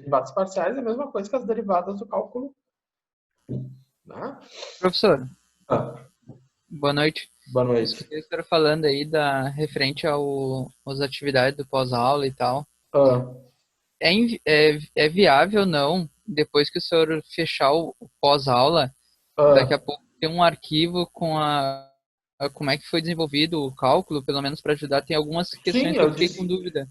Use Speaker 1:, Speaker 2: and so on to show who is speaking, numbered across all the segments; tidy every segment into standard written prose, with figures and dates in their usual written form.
Speaker 1: derivadas parciais é a mesma coisa que as derivadas do cálculo 1, né?
Speaker 2: Professor,
Speaker 1: Ah,
Speaker 2: boa noite.
Speaker 1: boa
Speaker 2: Eu
Speaker 1: noite.
Speaker 2: escutei o senhor falando aí referente às atividades do pós-aula e tal.
Speaker 1: Ah,
Speaker 2: É viável, não, depois que o senhor fechar o pós-aula, daqui a
Speaker 1: ah,
Speaker 2: pouco ter um arquivo com como é que foi desenvolvido o cálculo, pelo menos para ajudar. Tem algumas
Speaker 1: sim,
Speaker 2: questões que eu fiquei com dúvida.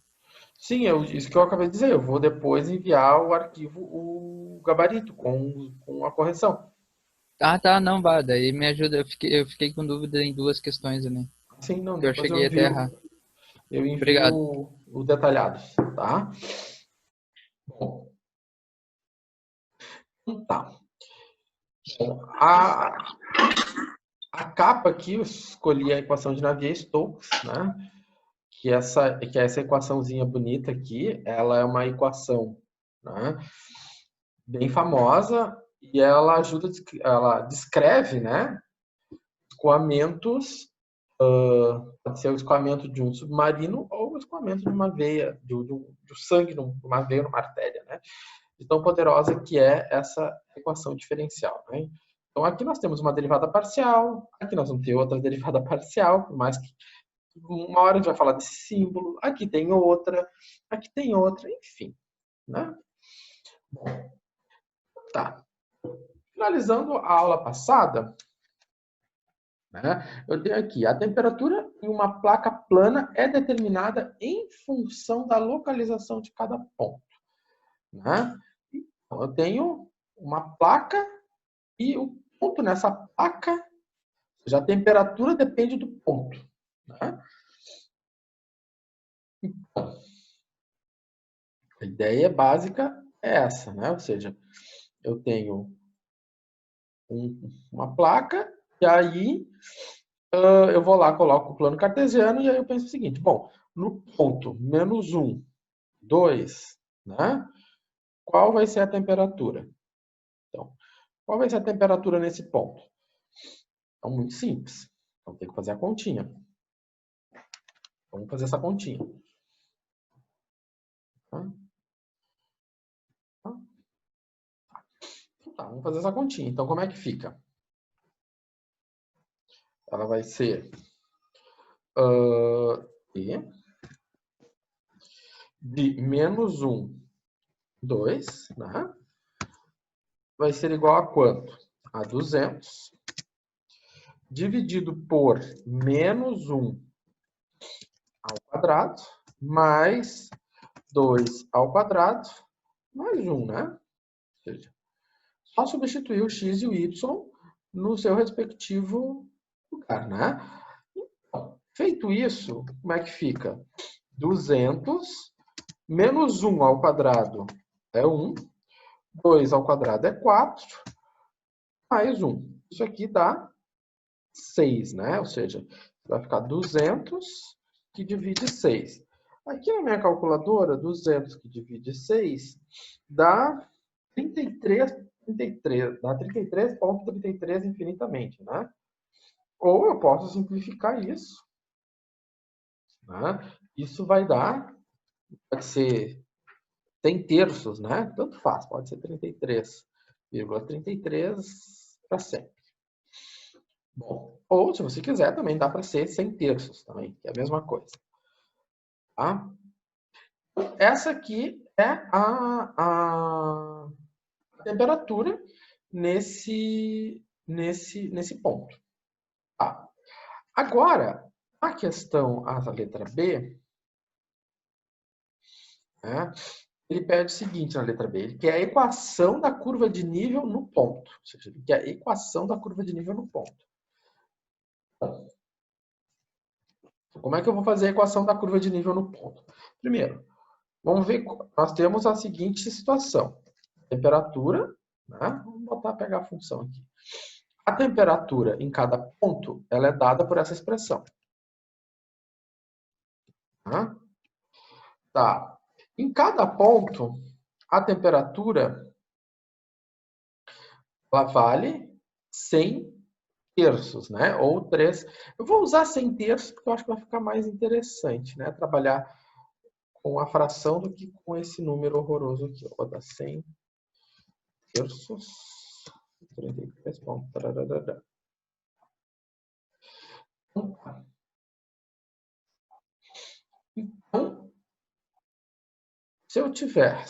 Speaker 1: sim, isso que eu acabei de dizer. Eu vou depois enviar o arquivo, o gabarito com a correção.
Speaker 2: Ah, tá, não, vá, daí me ajuda. Eu fiquei com dúvida em duas questões ali,
Speaker 1: Sim, não,
Speaker 2: que eu
Speaker 1: depois
Speaker 2: cheguei até a errar.
Speaker 1: eu envio
Speaker 2: Obrigado.
Speaker 1: o detalhados, tá? Bom, então tá. Bom, a capa aqui, eu escolhi a equação de Navier-Stokes, né? Que essa equaçãozinha bonita aqui, ela é uma equação, né, bem famosa e ela ajuda, ela descreve, né, escoamentos, pode ser o escoamento de um submarino ou o escoamento de uma veia, de sangue numa veia, numa artéria, né, de tão poderosa que é essa equação diferencial, né. Então aqui nós temos uma derivada parcial, aqui nós vamos ter outra derivada parcial, por mais que uma hora a gente vai falar desse símbolo, aqui tem outra, enfim, né? Tá. Finalizando a aula passada, né, eu tenho aqui a temperatura em uma placa plana é determinada em função da localização de cada ponto, né? Então, eu tenho uma placa e o ponto nessa placa, ou seja, a temperatura depende do ponto, né? Então, a ideia básica é essa, né? Ou seja, eu tenho uma placa e aí eu vou lá, coloco o plano cartesiano e aí eu penso o seguinte, bom, no ponto -1, 2, né? Qual vai ser a temperatura? Então, qual vai ser a temperatura nesse ponto? Então, muito simples. Então, tem que fazer a continha. Vamos fazer essa continha. Tá? Tá, vamos fazer essa continha. Então, como é que fica? Ela vai ser E de -1, 2, né? Vai ser igual a quanto? A 200 dividido por -1 ao quadrado, mais 2 ao quadrado, mais 1, né? Ou seja, só substituir o x e o y no seu respectivo lugar, né? Então, feito isso, como é que fica? 200 menos 1 ao quadrado é 1, 2 ao quadrado é 4, mais 1. Isso aqui dá 6, né? Ou seja, vai ficar 200 que divide 6. Aqui na minha calculadora, 200 que divide 6 dá 33, 33, dá 33,33 infinitamente, né? Ou eu posso simplificar isso, né? Isso vai dar, pode ser 100 terços, né? Tanto faz, pode ser 33,33 para sempre. Bom, ou se você quiser, também dá para ser 100 terços também, que é a mesma coisa. Tá? Essa aqui é a temperatura nesse ponto. Tá? Agora, a questão, a letra B, né, ele pede o seguinte na letra B, ele quer a equação da curva de nível no ponto. Ou seja, ele quer a equação da curva de nível no ponto. Como é que eu vou fazer a equação da curva de nível no ponto? Primeiro, vamos ver, nós temos a seguinte situação. Temperatura, né? Vamos pegar a função aqui. A temperatura em cada ponto, ela é dada por essa expressão. Tá? Tá. Em cada ponto, a temperatura ela vale 100 terços, né? Ou 3. Eu vou usar 100 terços porque eu acho que vai ficar mais interessante, né? Trabalhar com a fração do que com esse número horroroso aqui. Vou botar 100 terços. 33 pontos. Então, se eu tiver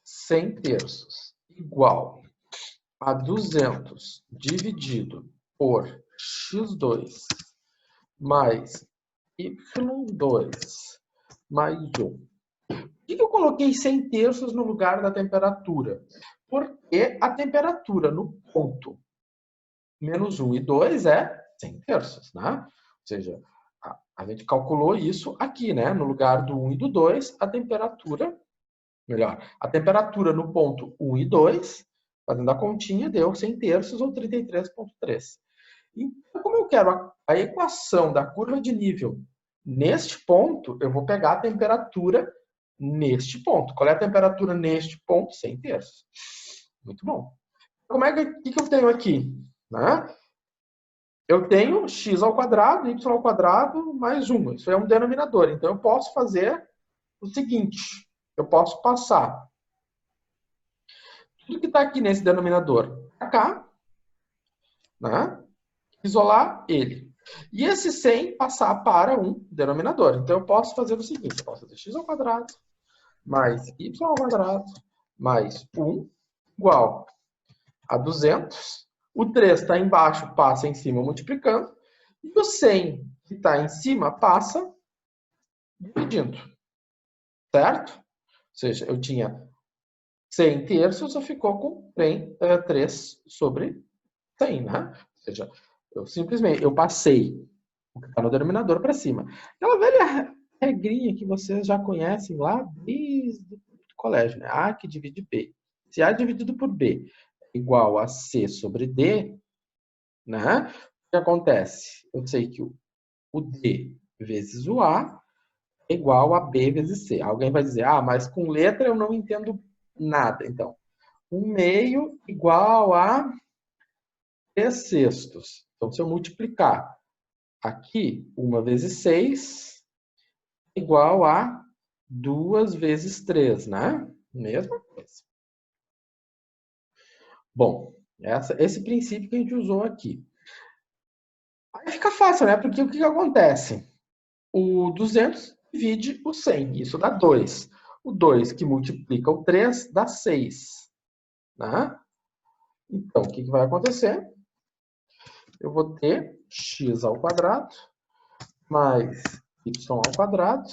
Speaker 1: 100 terços igual a 200 dividido por x2 mais y2 mais 1. Por que eu coloquei 100 terços no lugar da temperatura? Porque a temperatura no ponto menos 1 e 2 é 100 terços, né? Ou seja, a gente calculou isso aqui, né? No lugar do 1 e do 2, a temperatura no ponto 1 e 2, fazendo a continha, deu 100 terços ou 33,3. Então, como eu quero a equação da curva de nível neste ponto, eu vou pegar a temperatura neste ponto. Qual é a temperatura neste ponto? 100 terços. Muito bom. Como é que eu tenho aqui? Né? Eu tenho x ao quadrado, y ao quadrado, mais 1. Isso é um denominador. Então, eu posso fazer o seguinte. Eu posso passar tudo que está aqui nesse denominador para cá, né? Isolar ele. E esse 100 passar para um denominador. Então, eu posso fazer o seguinte. Eu posso fazer x ao quadrado mais y ao quadrado mais 1 igual a 200. O 3 está embaixo, passa em cima multiplicando. E o 100 que está em cima passa dividindo. Certo? Ou seja, eu tinha 100 terços, eu ficou com 3 sobre 100, né? Ou seja, eu passei o que está no denominador para cima. Aquela velha regrinha que vocês já conhecem lá desde o colégio, né? A que divide B. Se A dividido por B é igual a C sobre D, né? O que acontece? Eu sei que o D vezes o A é igual a B vezes C. Alguém vai dizer, mas com letra eu não entendo nada. Então, 1/2 igual a 3 sextos. Então, se eu multiplicar aqui, 1 vezes 6 é igual a 2 vezes 3, né? Mesma coisa. Bom, esse princípio que a gente usou aqui. Aí fica fácil, né? Porque o que acontece? O 200 divide o 100, isso dá 2. O 2 que multiplica o 3 dá 6. Né? Então, o que vai acontecer? Eu vou ter x ao quadrado mais y ao quadrado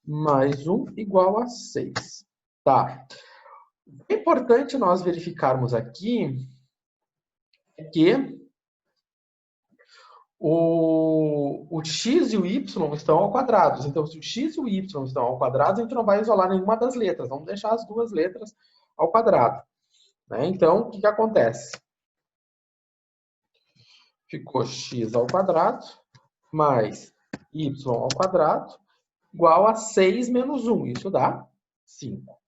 Speaker 1: mais 1 igual a 6. Tá. É importante nós verificarmos aqui que o x e o y estão ao quadrado. Então, se o x e o y estão ao quadrado, a gente não vai isolar nenhuma das letras. Vamos deixar as duas letras ao quadrado. Né? Então, o que acontece? Ficou x ao quadrado mais y ao quadrado igual a 6 menos 1. Isso dá 5.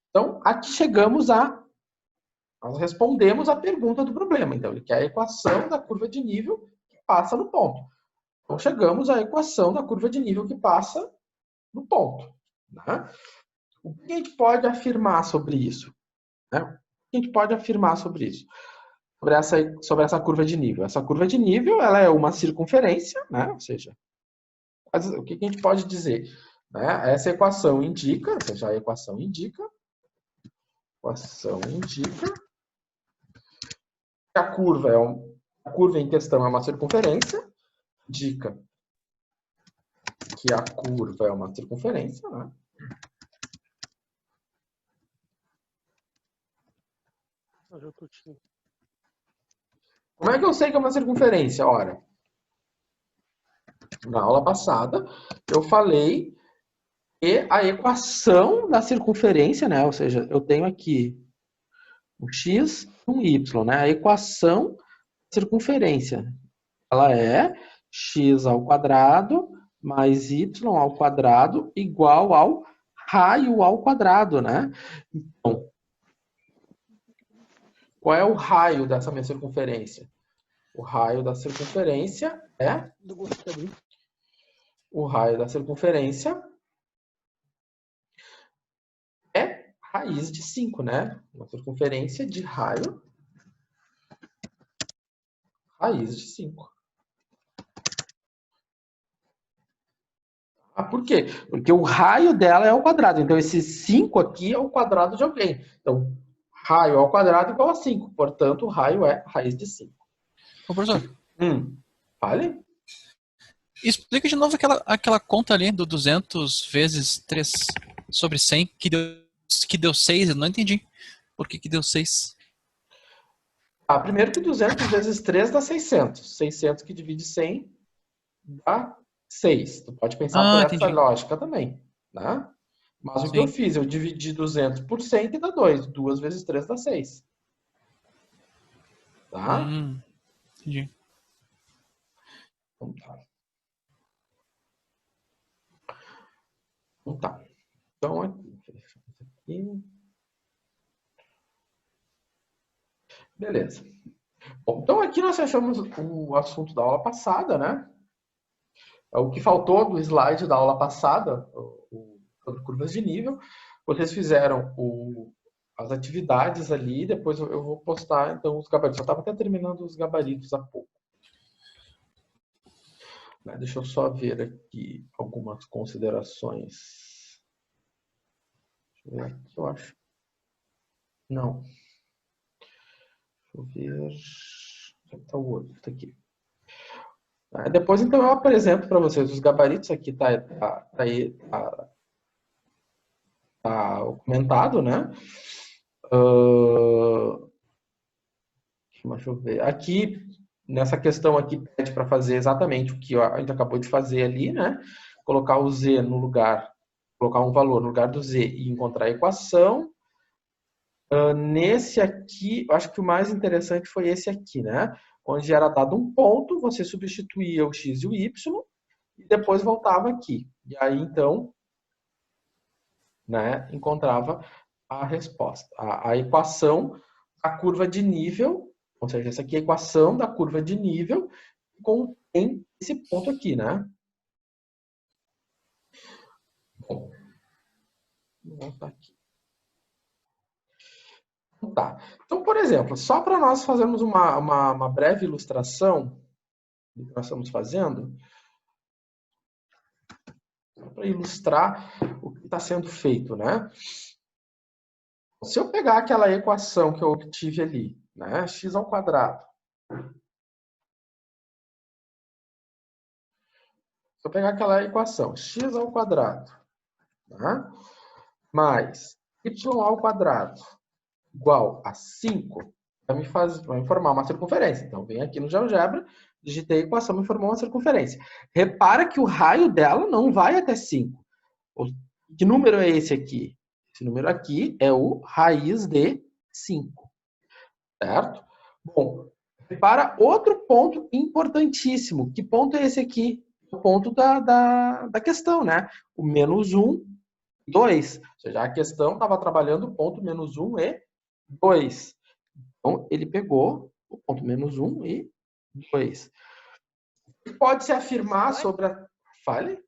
Speaker 1: Então, aqui nós respondemos a pergunta do problema. Então, ele quer a equação da curva de nível que passa no ponto. Então, chegamos à equação da curva de nível que passa no ponto. Né? O que a gente pode afirmar sobre isso? Né? O que a gente pode afirmar sobre isso? Sobre essa curva de nível. Essa curva de nível ela é uma circunferência, né? Ou seja, o que a gente pode dizer? Né? Essa equação indica, ou seja, a equação indica que a curva em questão é uma circunferência, indica que a curva é uma circunferência, né? Como é que eu sei que é uma circunferência? Ora, na aula passada, eu falei que a equação da circunferência, né? Ou seja, eu tenho aqui um x e um y, né? A equação da circunferência, ela é x ao quadrado mais y ao quadrado igual ao raio ao quadrado, né? Então, qual é o raio dessa minha circunferência? O raio da circunferência é o raio da circunferência é raiz de 5, né? Uma circunferência de raio, raiz de 5. Ah, por quê? Porque o raio dela é ao quadrado. Então, esse 5 aqui é o quadrado de alguém. Então, raio ao quadrado igual a 5. Portanto, o raio é raiz de 5.
Speaker 3: Ô, professor,
Speaker 1: Fale?
Speaker 3: explica de novo aquela conta ali do 200 vezes 3 sobre 100 que deu 6. Eu não entendi. Por que deu 6?
Speaker 1: Primeiro que 200 vezes 3 dá 600. 600 que divide 100 dá 6. Tu pode pensar por essa
Speaker 3: Entendi.
Speaker 1: lógica também, né? Mas o que eu
Speaker 3: Sim.
Speaker 1: fiz? Eu dividi 200 por 100 que dá 2. 2 vezes 3 dá 6. Tá?
Speaker 3: Entendi.
Speaker 1: Então tá. Então tá. Então aqui. Beleza. Bom, então aqui nós fechamos o assunto da aula passada, né? O que faltou do slide da aula passada, sobre curvas de nível, vocês fizeram as atividades ali, depois eu vou postar então os gabaritos. Eu estava até terminando os gabaritos há pouco. Deixa eu só ver aqui algumas considerações. Deixa eu ver aqui, eu acho. Não. Deixa eu ver. Onde está o outro? Está aqui. Depois, então, eu apresento para vocês os gabaritos. Aqui está comentado, né? Deixa eu ver. Aqui, nessa questão aqui, pede para fazer exatamente o que a gente acabou de fazer ali, né? Colocar o z no lugar, colocar um valor no lugar do z e encontrar a equação. Nesse aqui, eu acho que o mais interessante foi esse aqui, né? Onde era dado um ponto, você substituía o x e o y e depois voltava aqui. E aí, então, né, encontrava a resposta, a equação da curva de nível, ou seja, essa aqui é a equação da curva de nível que contém esse ponto aqui, né? Bom, vou voltar aqui. Tá. Então, por exemplo, só para nós fazermos uma breve ilustração do que nós estamos fazendo, para ilustrar o que está sendo feito, né? Se eu pegar aquela equação que eu obtive ali, né? X ao quadrado. Se eu pegar aquela equação, x ao quadrado, né? Mais y ao quadrado igual a 5, vai me formar uma circunferência. Então, vem aqui no GeoGebra, digitei a equação, me formou uma circunferência. Repara que o raio dela não vai até 5. Que número é esse aqui? Esse número aqui é o raiz de 5. Certo? Bom, repara outro ponto importantíssimo. Que ponto é esse aqui? O ponto da questão, né? O menos 1, 2. Ou seja, a questão estava trabalhando o ponto menos 1 e 2. Então, ele pegou o ponto menos 1 e 2. Pode-se afirmar sobre a... Fale?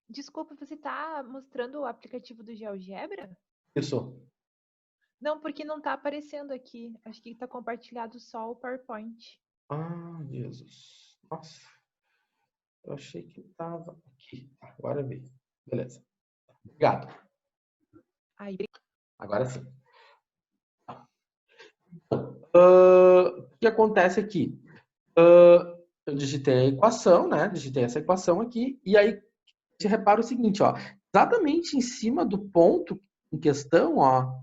Speaker 4: Desculpa, você está mostrando o aplicativo do GeoGebra?
Speaker 1: Isso.
Speaker 4: Não, porque não está aparecendo aqui. Acho que está compartilhado só o PowerPoint.
Speaker 1: Ah, Jesus. Nossa. Eu achei que estava aqui. Agora veio. Beleza. Obrigado. Agora sim. O que acontece aqui? Eu digitei a equação, né? Digitei essa equação aqui. E aí, você repara o seguinte, ó. Exatamente em cima do ponto em questão, ó.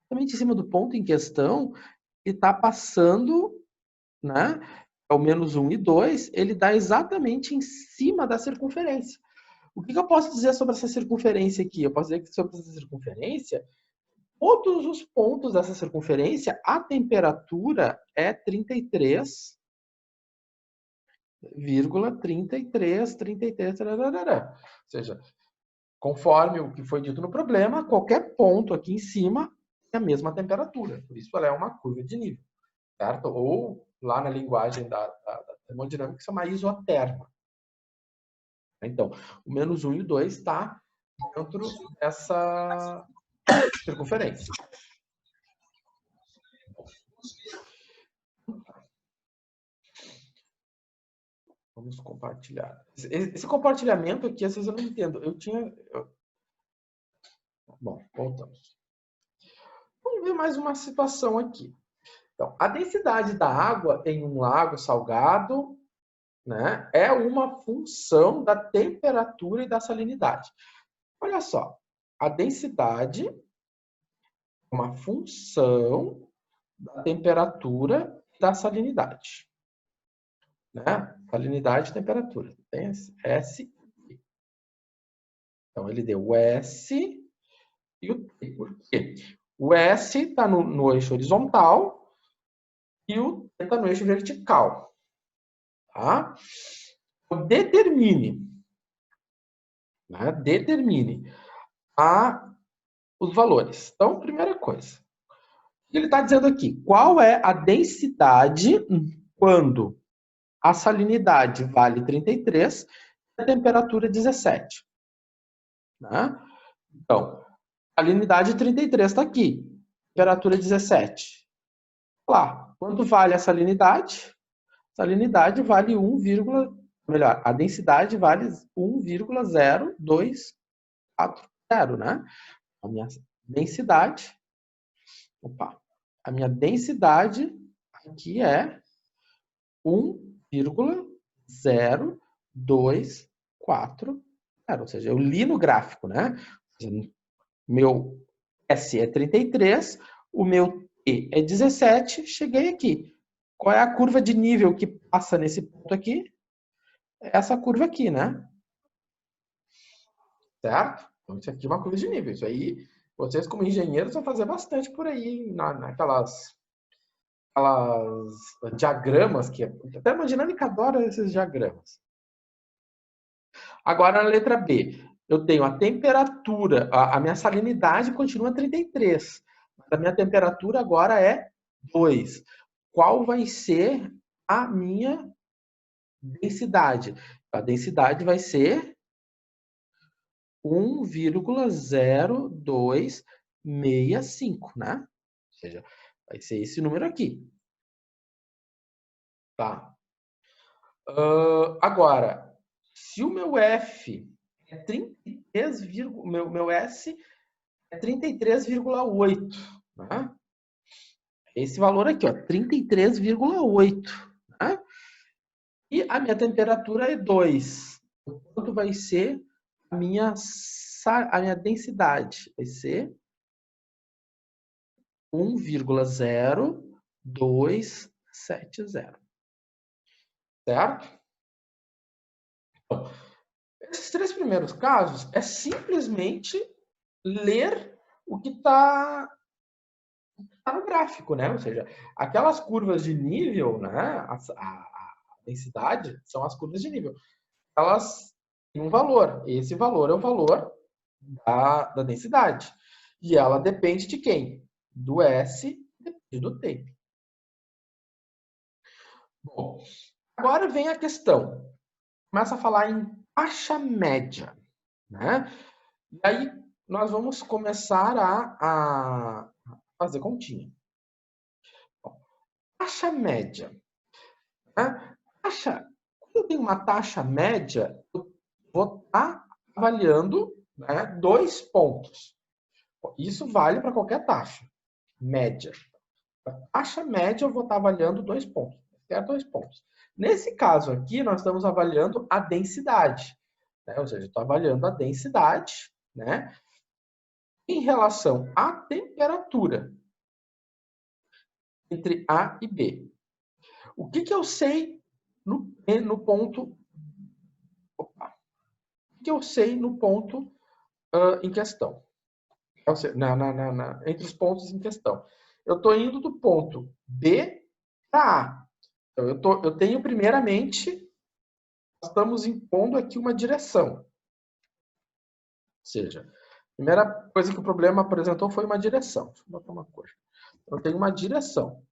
Speaker 1: Exatamente em cima do ponto em questão, ele está passando, né? É o menos 1 e 2, ele dá exatamente em cima da circunferência. O que eu posso dizer sobre essa circunferência aqui? Eu posso dizer que sobre essa circunferência, todos os pontos dessa circunferência, a temperatura é 33,33, tararara. Ou seja, conforme o que foi dito no problema, qualquer ponto aqui em cima tem a mesma temperatura. Por isso ela é uma curva de nível, certo? Ou lá na linguagem da termodinâmica, chama isoterma. Então, o menos 1 e o 2 está dentro dessa circunferência. Vamos compartilhar. Esse compartilhamento aqui, às vezes eu não entendo. Bom, voltamos. Vamos ver mais uma situação aqui. Então, a densidade da água em um lago salgado, né, é uma função da temperatura e da salinidade. Olha só, a densidade é uma função da temperatura e da salinidade. Né? Salinidade e temperatura. Tem S. Então, ele deu o S e o T. Por quê? O S está no eixo horizontal e o T está no eixo vertical. Tá? Então, determine os valores. Então, primeira coisa. O que ele está dizendo aqui? Qual é a densidade quando a salinidade vale 33 e a temperatura 17? Né? Então, a salinidade 33 está aqui. Temperatura 17. Lá, quanto vale a salinidade? A salinidade vale 1, melhor, a densidade vale 1,0240, né? A minha densidade, aqui é 1,0240, ou seja, eu li no gráfico, né? Meu S é 33, o meu T é 17, cheguei aqui. Qual é a curva de nível que passa nesse ponto aqui? Essa curva aqui, né? Certo? Então, isso aqui é uma curva de nível. Isso aí, vocês como engenheiros vão fazer bastante por aí, naquelas diagramas, que até a hemodinâmica adora esses diagramas. Agora, na letra B, eu tenho a temperatura, a minha salinidade continua 33, mas a minha temperatura agora é 2. Qual vai ser a minha densidade? A densidade vai ser 1,0265, né? Ou seja, vai ser esse número aqui. Tá? Agora, se o meu F é 33, meu S é 33,8, né? Esse valor aqui, ó, 33,8, né? E a minha temperatura é 2. Quanto vai ser a minha densidade? Vai ser 1,0270. Certo? Então, esses 3 primeiros casos é simplesmente ler o que está no gráfico, né? Ou seja, aquelas curvas de nível, né? A densidade são as curvas de nível. Elas têm um valor. Esse valor é o valor da densidade. E ela depende de quem? Do S, depende do T. Bom, agora vem a questão. Começa a falar em taxa média, né? E aí nós vamos começar a fazer continha. Bom, taxa média. Né? Quando eu tenho uma taxa média, eu vou estar avaliando, né, 2 pontos. Isso vale para qualquer taxa média. A taxa média eu vou estar avaliando 2 pontos. Quer 2 pontos. Nesse caso aqui, nós estamos avaliando a densidade. Né? Ou seja, estou avaliando a densidade, né, em relação à temperatura entre A e B. O que eu sei no ponto... Opa. O que eu sei no ponto em questão? Entre os pontos em questão. Eu estou indo do ponto B para A. Então, eu tenho primeiramente, nós estamos impondo aqui uma direção. Ou seja, a primeira coisa que o problema apresentou foi uma direção. Deixa eu botar uma cor. Eu tenho uma direção.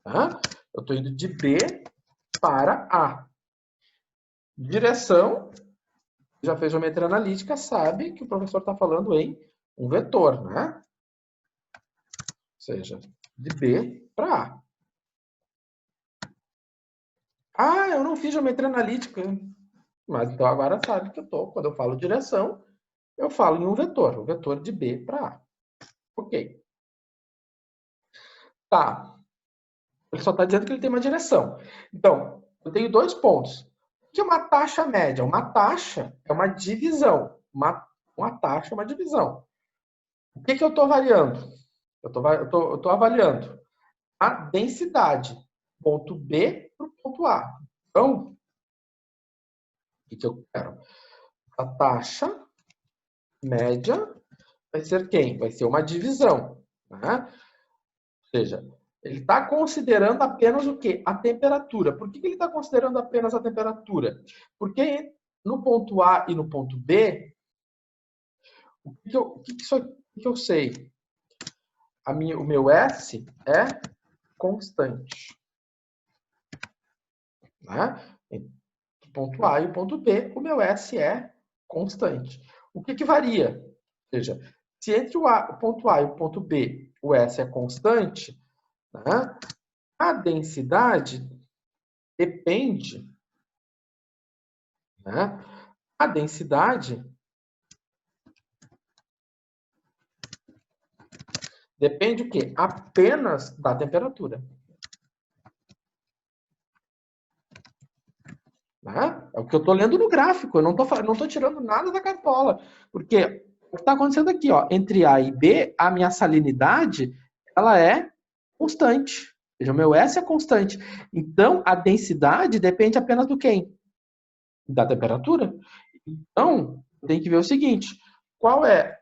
Speaker 1: Tá? Eu estou indo de B para A. Direção Já fez geometria analítica, sabe que o professor está falando em um vetor, né? Ou seja, de B para A. Ah, eu não fiz geometria analítica. Mas então agora sabe que quando eu falo direção, eu falo em um vetor, o vetor de B para A. Ok. Tá. Ele só está dizendo que ele tem uma direção. Então, eu tenho 2 pontos. O que é uma taxa média? Uma taxa é uma divisão. Uma taxa é uma divisão. O que eu estou variando? Eu estou avaliando a densidade. Ponto B para o ponto A. Então, o que eu quero? A taxa média vai ser quem? Vai ser uma divisão. Né? Ou seja, ele está considerando apenas o quê? A temperatura. Por que ele está considerando apenas a temperatura? Porque no ponto A e no ponto B, o que eu sei? O meu S é constante. Né? Do ponto A e o ponto B, o meu S é constante. O que varia? Ou seja, se entre o ponto A e o ponto B o S é constante, né? A densidade depende, né? A densidade depende o quê? Apenas da temperatura. Né? É o que eu estou lendo no gráfico, eu não estou tirando nada da cartola. Porque o que está acontecendo aqui, ó, entre A e B, a minha salinidade ela é constante. Veja, o meu S é constante. Então, a densidade depende apenas do quê? Da temperatura. Então, tem que ver o seguinte, qual é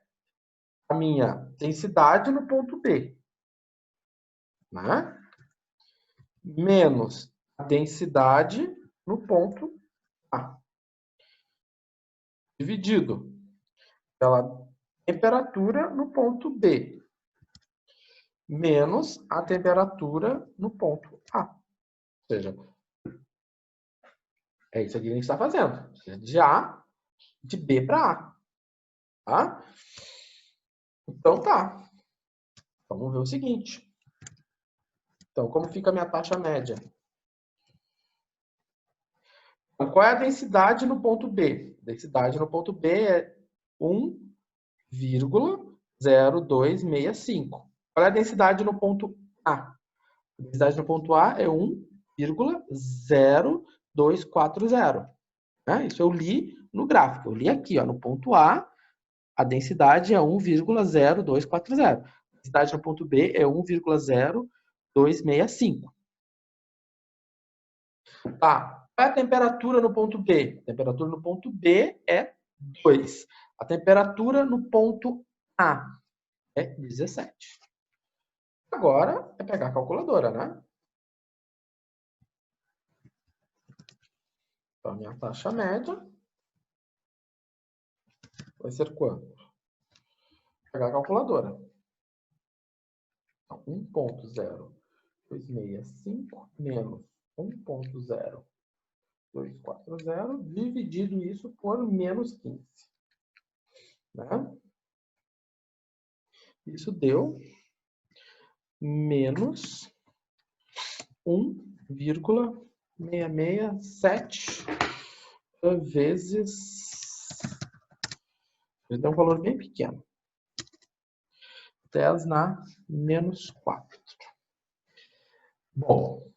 Speaker 1: a minha densidade no ponto B? Né? Menos a densidade no ponto A. Dividido pela temperatura no ponto B. Menos a temperatura no ponto A. Ou seja, é isso aqui que a gente está fazendo. De A, de B para A. Tá? Então tá. Vamos ver o seguinte. Então, como fica a minha taxa média? Então, qual é a densidade no ponto B? A densidade no ponto B é 1,0265. Qual é a densidade no ponto A? A densidade no ponto A é 1,0240. Né? Isso eu li no gráfico. Eu li aqui, ó, no ponto A, a densidade é 1,0240. A densidade no ponto B é 1,0265. Tá. Qual é a temperatura no ponto B? A temperatura no ponto B é 2. A temperatura no ponto A é 17. Agora é pegar a calculadora, né? Então, a minha taxa média vai ser quanto? Vou pegar a calculadora. Então, 1,0265 menos 1,0240 dividido isso por menos 15. Né? Isso deu menos 1,667 vezes... Ele deu um valor bem pequeno. 10 na menos 4. Bom,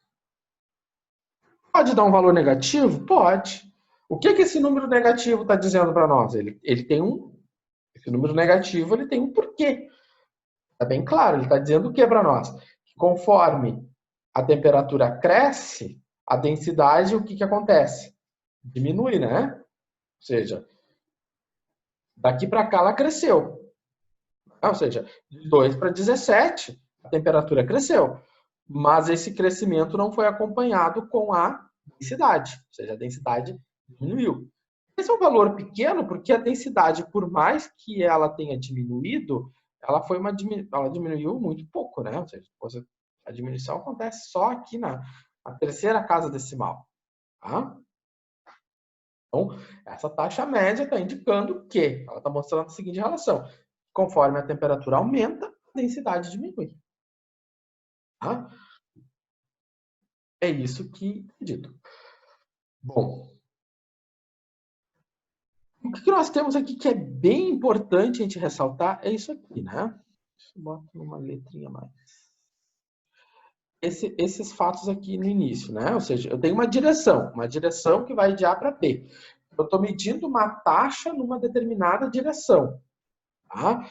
Speaker 1: pode dar um valor negativo? Pode. O que esse número negativo está dizendo para nós? Ele tem esse número negativo ele tem um porquê. Está bem claro, ele está dizendo o que para nós? Que conforme a temperatura cresce, a densidade, o que acontece? Diminui, né? Ou seja, daqui para cá ela cresceu. Ou seja, de 2 para 17, a temperatura cresceu. Mas esse crescimento não foi acompanhado com a densidade. Ou seja, a densidade diminuiu. Esse é um valor pequeno porque a densidade, por mais que ela tenha diminuído, ela diminuiu muito pouco, né? Ou seja, a diminuição acontece só aqui na terceira casa decimal. Tá? Então, essa taxa média está indicando que ela está mostrando a seguinte relação. Conforme a temperatura aumenta, a densidade diminui. Tá? É isso que é dito. Bom, o que nós temos aqui que é bem importante a gente ressaltar é isso aqui, né? Deixa eu botar uma letrinha mais. Esses fatos aqui no início, né? Ou seja, eu tenho uma direção que vai de A para B. Eu estou medindo uma taxa numa determinada direção. Tá?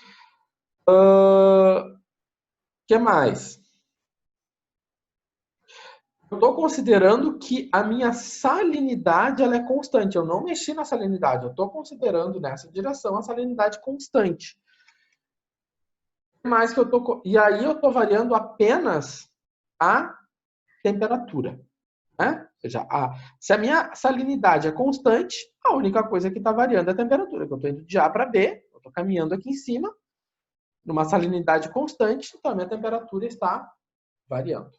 Speaker 1: Que mais? Eu estou considerando que a minha salinidade ela é constante. Eu não mexi na salinidade. Eu estou considerando nessa direção a salinidade constante. Mas que eu tô, e aí eu estou variando apenas a temperatura. Né? Ou seja, se a minha salinidade é constante, a única coisa que está variando é a temperatura. Eu estou indo de A para B, eu estou caminhando aqui em cima, numa salinidade constante, então a minha temperatura está variando.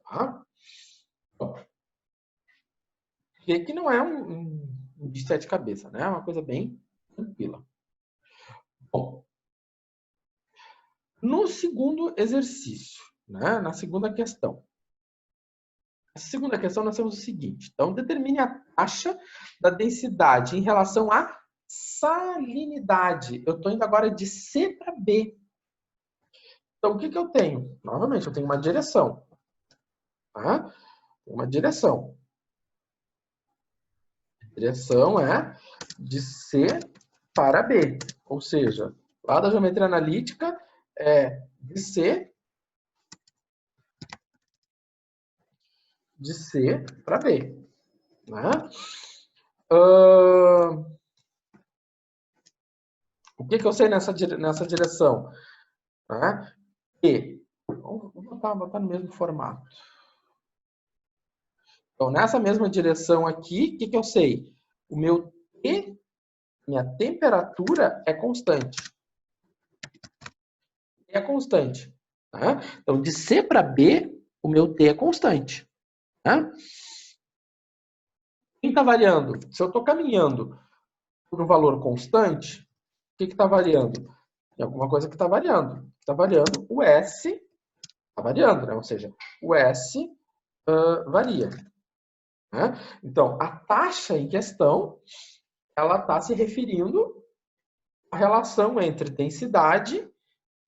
Speaker 1: Tá? Bom, vê que não é um de sete cabeças, né? É uma coisa bem tranquila. Bom, no segundo exercício, né? Na segunda questão. Na segunda questão, nós temos o seguinte. Então, determine a taxa da densidade em relação à salinidade. Eu estou indo agora de C para B. Então, o que eu tenho? Novamente, eu tenho uma direção. Tá? Uma direção. A direção é de C para B. Ou seja, lá da geometria analítica é de C para B. Né? O que eu sei nessa direção? Né? E, vou botar no mesmo formato. Então, nessa mesma direção aqui, o que eu sei? O meu T, minha temperatura é constante. É constante. Tá? Então, de C para B, o meu T é constante. Tá? Quem está variando? Se eu estou caminhando por um valor constante, o que está variando? Tem alguma coisa que está variando. Está variando o S, está variando, né? Ou seja, o S varia. Né? Então, a taxa em questão, ela está se referindo à relação entre densidade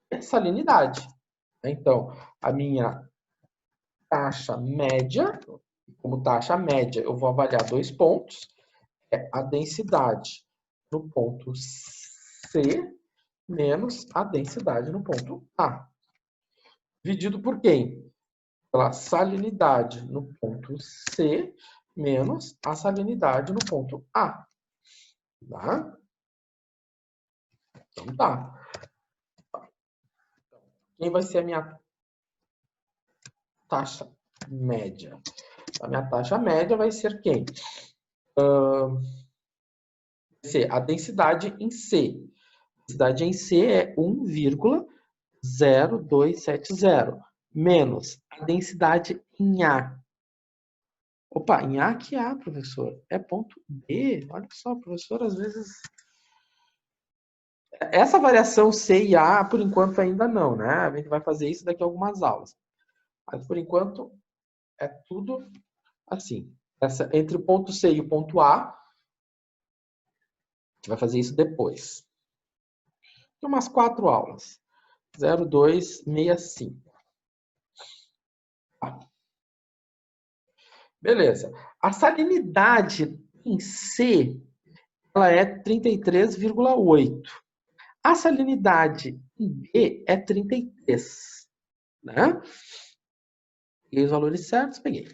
Speaker 1: e salinidade. Então, a minha taxa média, como taxa média, eu vou avaliar 2 pontos, é a densidade no ponto C menos a densidade no ponto A. Dividido por quem? Pela salinidade no ponto C menos a salinidade no ponto A. Tá? Então tá. Quem vai ser a minha taxa média? A minha taxa média vai ser quem? Vai ser a densidade em C. A densidade em C é 1,0270 menos a densidade em A. Opa, em A que A, professor? É ponto B. Olha só, professor, às vezes... Essa variação C e A, por enquanto, ainda não, né? A gente vai fazer isso daqui a algumas aulas. Mas, por enquanto, é tudo assim. Entre o ponto C e o ponto A, a gente vai fazer isso depois. Tem umas 4 aulas. 0265. Beleza. A salinidade em C, ela é 33,8. A salinidade em B é 33. Né? Peguei os valores certos, peguei.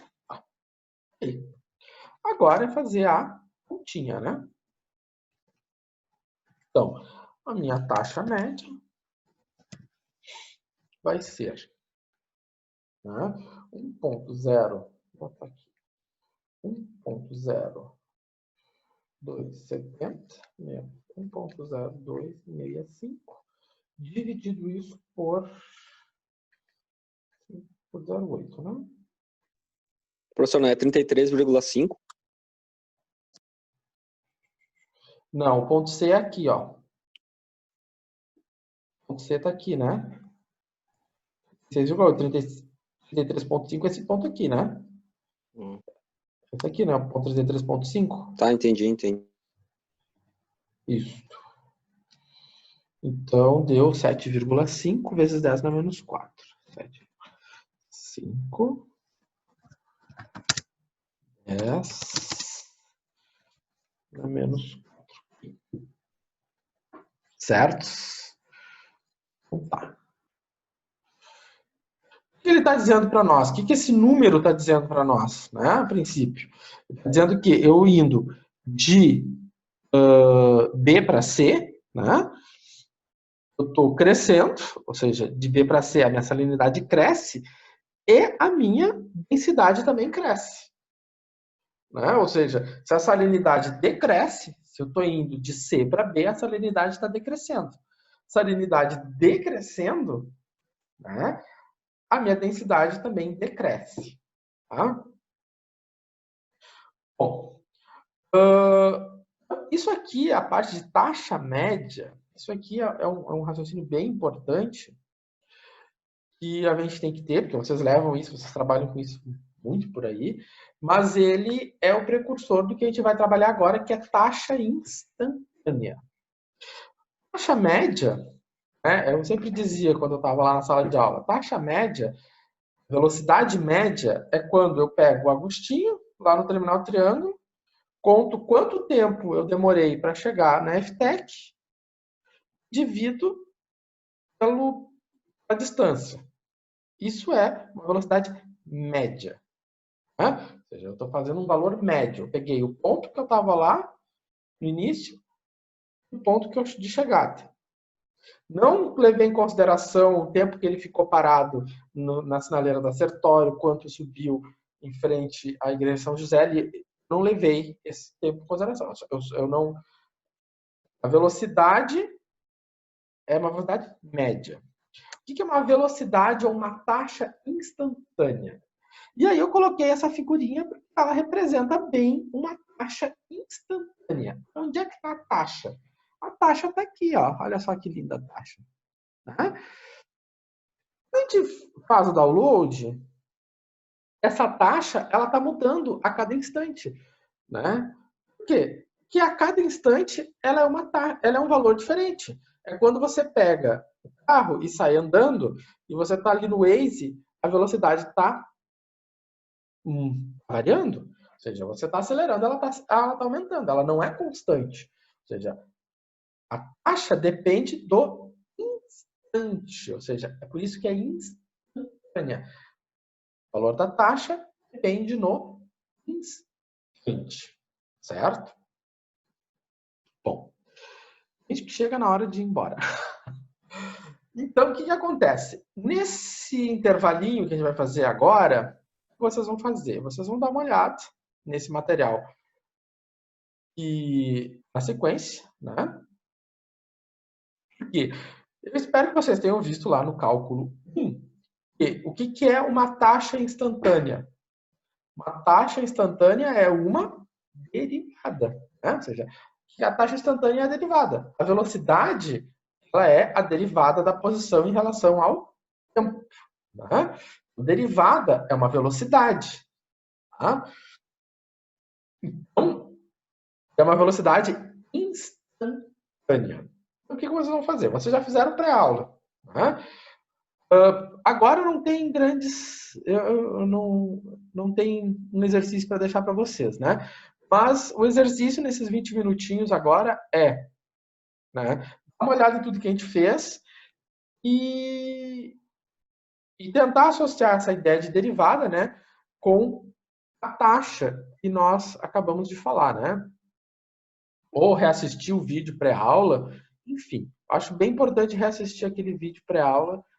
Speaker 1: Agora é fazer a continha, né? Então, a minha taxa média vai ser, né, 1.0, vou botar aqui, 1.0270 menos 1.0265, dividido isso por 0,8, né?
Speaker 5: Professor, não é 33,5?
Speaker 1: Não, o ponto C é aqui, ó. O ponto C tá aqui, né? 33.5 é esse ponto aqui, né? Esse aqui, né? O ponto 33.5.
Speaker 5: Tá, entendi.
Speaker 1: Isso. Então, deu 7,5 vezes 10 na menos 4. 5, 10 na menos 4. Certo? Então, tá. O que ele está dizendo para nós? O que esse número está dizendo para nós, né? A princípio. Ele está dizendo que eu indo de B para C, né? Eu estou crescendo, ou seja, de B para C a minha salinidade cresce e a minha densidade também cresce. Né? Ou seja, se a salinidade decresce, se eu estou indo de C para B, a salinidade está decrescendo. Salinidade decrescendo, né? A minha densidade também decresce. Tá? Bom, isso aqui, a parte de taxa média, isso aqui é um raciocínio bem importante que a gente tem que ter, porque vocês levam isso, vocês trabalham com isso muito por aí, mas ele é o precursor do que a gente vai trabalhar agora, que é taxa instantânea. Taxa média, né, eu sempre dizia quando eu estava lá na sala de aula, taxa média, velocidade média é quando eu pego o Agostinho, lá no terminal triângulo, conto quanto tempo eu demorei para chegar na FTEC, divido pela distância. Isso é uma velocidade média. Né? Ou seja, eu estou fazendo um valor médio. Eu peguei o ponto que eu estava lá no início e o ponto de chegada. Não levei em consideração o tempo que ele ficou parado na sinaleira da Sertório, quanto subiu em frente à igreja de São José. Não levei esse tempo em consideração. A velocidade é uma velocidade média. O que é uma velocidade ou uma taxa instantânea? E aí eu coloquei essa figurinha porque ela representa bem uma taxa instantânea. Onde é que está a taxa? A taxa está aqui, ó. Olha só que linda a taxa. Tá? Quando a gente faz o download, essa taxa ela está mudando a cada instante. Né? Por quê? Porque a cada instante ela é um valor diferente. É quando você pega o carro e sai andando e você está ali no Waze, a velocidade está variando. Ou seja, você está acelerando, ela está aumentando. Ela não é constante. Ou seja, a taxa depende do instante. Ou seja, é por isso que é instantânea. O valor da taxa depende no instante. Certo? Bom, a gente chega na hora de ir embora. Então, o que acontece? Nesse intervalinho que a gente vai fazer agora, o que vocês vão fazer? Vocês vão dar uma olhada nesse material e na sequência, né? Porque eu espero que vocês tenham visto lá no cálculo 1 o que é uma taxa instantânea. Uma taxa instantânea é uma derivada, né? Ou seja, a taxa instantânea é a derivada. A velocidade ela é a derivada da posição em relação ao tempo. Né? A derivada é uma velocidade. Tá? Então, é uma velocidade instantânea. Então, o que vocês vão fazer? Vocês já fizeram pré-aula. Né? Agora não tem grandes... não tem um exercício para deixar para vocês. Né? Mas o exercício nesses 20 minutinhos agora é... Né? Dá uma olhada em tudo que a gente fez e tentar associar essa ideia de derivada, né, com a taxa que nós acabamos de falar, né? Ou reassistir o vídeo pré-aula, enfim. Acho bem importante reassistir aquele vídeo pré-aula